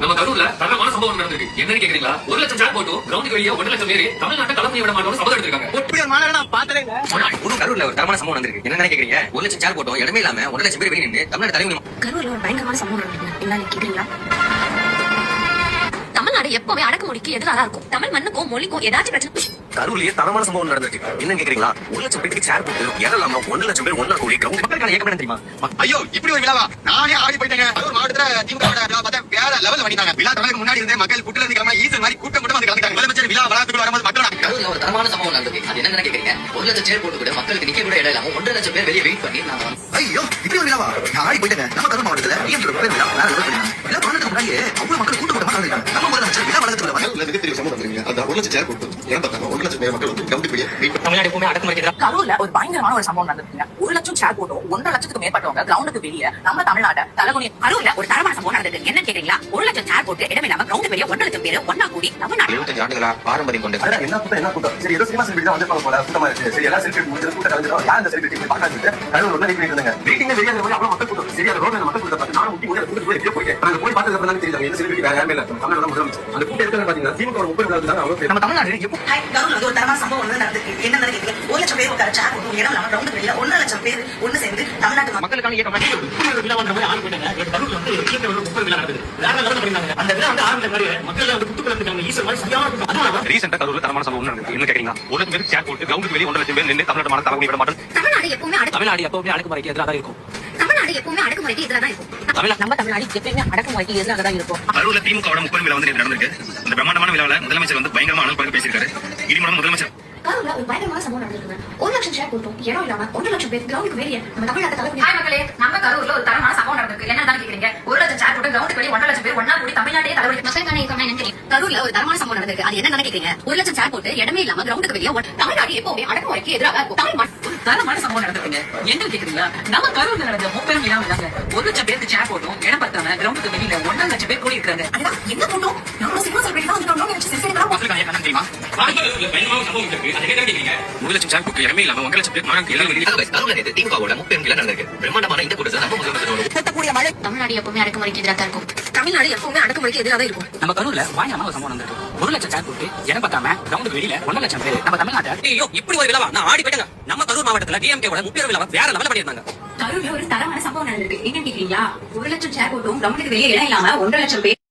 நம்ம கரூர்ல தரமான சம்பவம் நடந்திருக்கு. என்னன்னு கேக்குறீங்களா? 1 லட்சம் சேர் போட்டு கிரவுண்டுக்கு வெளியே 1 லட்சம் பேர் தமிழ்நாட்டை கலந்து விட மாட்டோம்னு சபதம் எடுத்திருக்காங்க. ஒரு கரூர்ல ஒரு தரமான சம்பவம் நடந்திருக்கு. என்ன கேக்குறீங்க? 1 லட்சம் சேர் போட்டோம் இடமே இல்லாம 1 லட்சம் பேர் வெளியே நின்று தமிழ்நாடு தலைமை. கரூர்ல ஒரு பயங்கரமான சம்பவம் நடந்திருக்கு. என்னன்னு கேக்குறீங்களா? தமிழ்நாடு எப்பவுமே அடக்குமுறைக்கு எதிராக இருக்கும். தமிழ் மண்ணுக்கும் மொழிக்கும் ஏதாச்சும் பிரச்சனை. கரூர்லயே தரமான சம்பவம் நடந்திருக்கு. என்ன கேக்குறீங்களா? 1 லட்சம் பேருக்கு சேர் போட்டு இடம் இல்லாம 1 லட்சம் பேர் ஒண்ணா கூடி கிரவுண்ட் மக்களுக்கான ஏக்கம் என்ன தெரியுமா? ஐயோ இப்படி ஒரு விழாவா? நானே ஆடி போயிட்டேங்க. கரூர் மாவட்டத்துல திமுக விழா பார்த்தா வேற லெவல்ல பண்ணிட்டாங்க. விழா தொடங்க முன்னாடி இருந்தே மக்கள் புட்டுல இருந்து கிளம்ப ஈசல் மாதிரி கூட்டம் வந்து கலந்துட்டாங்க. முதலமைச்சர் விழா வளாகத்துக்குள்ள வரும்போது மக்கள் கரூர்ல ஒரு தரமான சம்பவம் நடந்திருக்கு. அது என்ன கேக்குறீங்க? 1 லட்சம் சேர் போட்டு கூட மக்களுக்கு நிக்க கூட இடம் இல்லாம 1 லட்சம் பேர் வெளியே வெயிட் பண்ணி நாங்க. ஐயோ இப்படி ஒரு விழாவா? நான் ஆடி போயிட்டேங்க. நம்ம கரூர் மாவட்டத்துல டிஎம்கே விழா வேற லெவல் பண்ணிட்டாங்க. விழா தொடங்கறதுக்கு முன்னாடியே அவ்வளவு மக்கள் கூட்டமா கலந்துட்டாங்க. நம்ம முதலமைச்சர் விழா வளாகத்துக்குள்ள வந்து மிகப்பெரிய சம்பவம் நடந்திருக்கு. அந்த 1 லட்சம் சேர் போட்டு ஏன் பார்த்தாங்க 1 லட்சம் பேர் மக்கள் வந்து கிரவுண்டுக்கு வெளியே தமிழ்நாடு எப்பவுமே அடக்குமுறைக்கு எதிராக. கரூர்ல ஒரு பயங்கரமான ஒரு சம்பவம் நடந்திருக்குங்க. 1 லட்சம் சேர் போட்டோம் 1.5 லட்சத்துக்கு மேற்பட்டவங்க கிரவுண்டுக்கு வெளியே நம்ம தமிழ்நாட்டை தலைகுனி. கரூர்ல ஒரு தரமான சம்பவம் நடந்திருக்கு. என்ன கேக்குறீங்களா? 1 லட்சம் சேர் போட்டு இடம் இல்லாம கிரவுண்டுக்கு வெளியே 1 லட்சம் பேர் ஒண்ணா கூடி தமிழ்நாடு 75 ஆண்டுகளா பாரம்பரியம் கொண்ட என்ன கூட்டம் சரி ஏதோ சினிமா செலிபிரிட்டி தான் வந்து போல கூட்டமா இருக்கு. சரி எல்லா செலிபிரிட்டி முடிஞ்சது கூட்டம் கலந்துட்டோம். யார் அந்த செலிபிரிட்டி போய் பார்க்காதீங்க. கரூர் ஒண்ணு வெயிட் பண்ணிட்டு மீட்டிங்ல வெளியே போய் அவ்வளவு மக்கள் கூட்டம். சரி அந்த ரோட்ல மக்கள் கூட்டம் பார்த்து நானும் முட்டி போய் கூட்டம் போய் எப்படியோ போயிட்டேன். அங்க போய் பார்த்ததுக்கு அப்புறம் தான் தெரியுது என்ன செலிபிரிட்டி வேற யாருமே இல்ல. தமிழ்நாடு முதலமைச்சர் அந்த கூட்டம் இருக்கிறது பாத்தீங்கன்னா திமுக ஒரு 30 விழா தான் அவ்வளவு. நம்ம தமிழ்நாடு கரூர்ல ஒரு தரமான சம்பவம் நடந்திருக்கு. என்ன நடந்திருக்கு? 1 லட்சம் பேர் உட்கார சேர் போட்டோம் இடம் இல்லாம கிரவுண்டுக்கு வெளியே 1 லட்சம் பேர் ஒண்ணு சேர்ந்து தமிழ்நாட்டு மக்களுக்கான இயக்கம் விழா வந்த மாதிரி ஆடி போயிட்டாங்க. கரூர்ல வந்து கீழே ஒரு 30 விழா நடக்குது. வேற லெவல்ல பண்ணிருந்தாங்க. அந்த விழா வந்து ஆரம்பிச்ச மாதிரி மக்கள் வந்து புத்து கலந்துட்டாங்க. ஈசல் மாதிரி சரியான கூட்டம். அதனால ரீசெண்டா கரூர்ல தரமான சம்பவம் நடந்திருக்கு. என்ன கேக்குறீங்களா? 1 லட்சம் பேருக்கு சேர் போட்டு கிரவுண்டுக்கு வெளியே 1 லட்சம் பேர் நின்று தமிழ்நாடு மாநில தலைமை விட மாட்டோம். தமிழ்நாடு எப்பவுமே தமிழ்நாடு எப்பவுமே அடக்குமுறைக்கு எதிராக தான் இருக்கும். தமிழ்நாடு எப்பவுமே அடக்குமுறைக்கு எதிராக தான் இருக்கும். நம்ம தமிழ்நாடு எப்பயுமே அடக்குமுறைக்கு எதிராக தான் இருக்கும். கரூர்ல திமுக 30 விழா வந்து நடந்திருக்கு. அந்த பிரம்மாண்டமான விழாவில முதலமைச்சர் வந்து பயங்கரமா அனுப்பி பேசியிருக்காரு. இடிமுடன் முதலமைச்சர் கரூர்ல ஒரு பயங்கரமான சம்பவம் நடந்திருக்கு. 1 லட்சம் சேர் போட்டோம் இடம் இல்லாம 1 லட்சம் பேர் கிரவுண்டுக்கு வெளியே நம்ம தமிழ்நாட்டை தலைகுனி. ஹாய் மக்களே, நம்ம கரூர்ல ஒரு தரமான சம்பவம் நடந்திருக்கு. என்னன்னு கேக்குறீங்க? 1 லட்சம் சேர் போட்டு கிரவுண்டுக்கு வெளியே 1 லட்சம் பேர் ஒண்ணா கூடி தமிழ்நாட்டையே தலைவலி. மக்களுக்கான இயக்கம் என்னன்னு தெரியும். கரூர்ல ஒரு தரமான சம்பவம் நடந்திருக்கு. அது என்ன கேக்குறீங்க? 1 லட்சம் சேர் போட்டு இடமே இல்லாம கிரவுண்டுக்கு வெளியே தமிழ்நாடு எப்பவுமே அடக்குமுறைக்கு எதிராக இருக்கும். தரமான சம்பவம் நடந்திருக்குங்க. என்ன கேக்குறீங்களா? நம்ம கரூர்ல நடந்த 30 விழா விழாங்க 1 லட்சம் பேருக்கு சேர் போட்டோம் இடம் பத்தாம கிரவுண்டுக்கு வெளியில 1.5 லட்சம் பேர் கூடி இருக்காங்க. என்ன கூட்டம்? நம்ம சினிமா செலிபிரிட்டி தான் வந்து மக்களுக்கான இயக்கம் தெரியுமா? பயங்கரமான சம்பவம் இருக்கு. அது என்ன கேக்குறீங்க? 1 லட்சம் சேர் போட்டு இடமே இல்லாம 1 லட்சம் பேர் மக்களுக்கு எல்லாம் வெளியே கரூர்ல நேத்து திமுகவோட 30 விழா நடந்திருக்கு. பிரம்மாண்டமான இந்த கூட்டத்துல நம்ம முதலமைச்சர் மழை. தமிழ்நாடு எப்பவுமே அடக்குமுறைக்கு எதிராக தான் இருக்கும். தமிழ்நாடு எப்பவுமே அடக்குமுறைக்கு எதிராக தான் இருக்கும். நம்ம கரூர்ல பயங்கரமான ஒரு சம்பவம் நடந்திருக்கு. 1 லட்சம் சேர் போட்டு இடம் பத்தாம கிரவுண்டுக்கு வெளியில 1 லட்சம் பேர் நம்ம தமிழ்நாட்டை. ஐயோ இப்படி ஒரு விழாவா? நான் ஆடி போயிட்டேங்க. நம்ம கரூர் மாவட்டத்துல டிஎம்கே ஓட 30 விழா வேற லெவல்ல பண்ணிருந்தாங்க. கரூர்ல ஒரு தரமான சம்பவம் நடந்திருக்கு. என்ன கேக்குறீங்களா? 1 லட்சம் சேர் போட்டும் கிரவுண்டுக்கு வெளியே இடம் இல்லாம 1.5 லட்சம் பேர்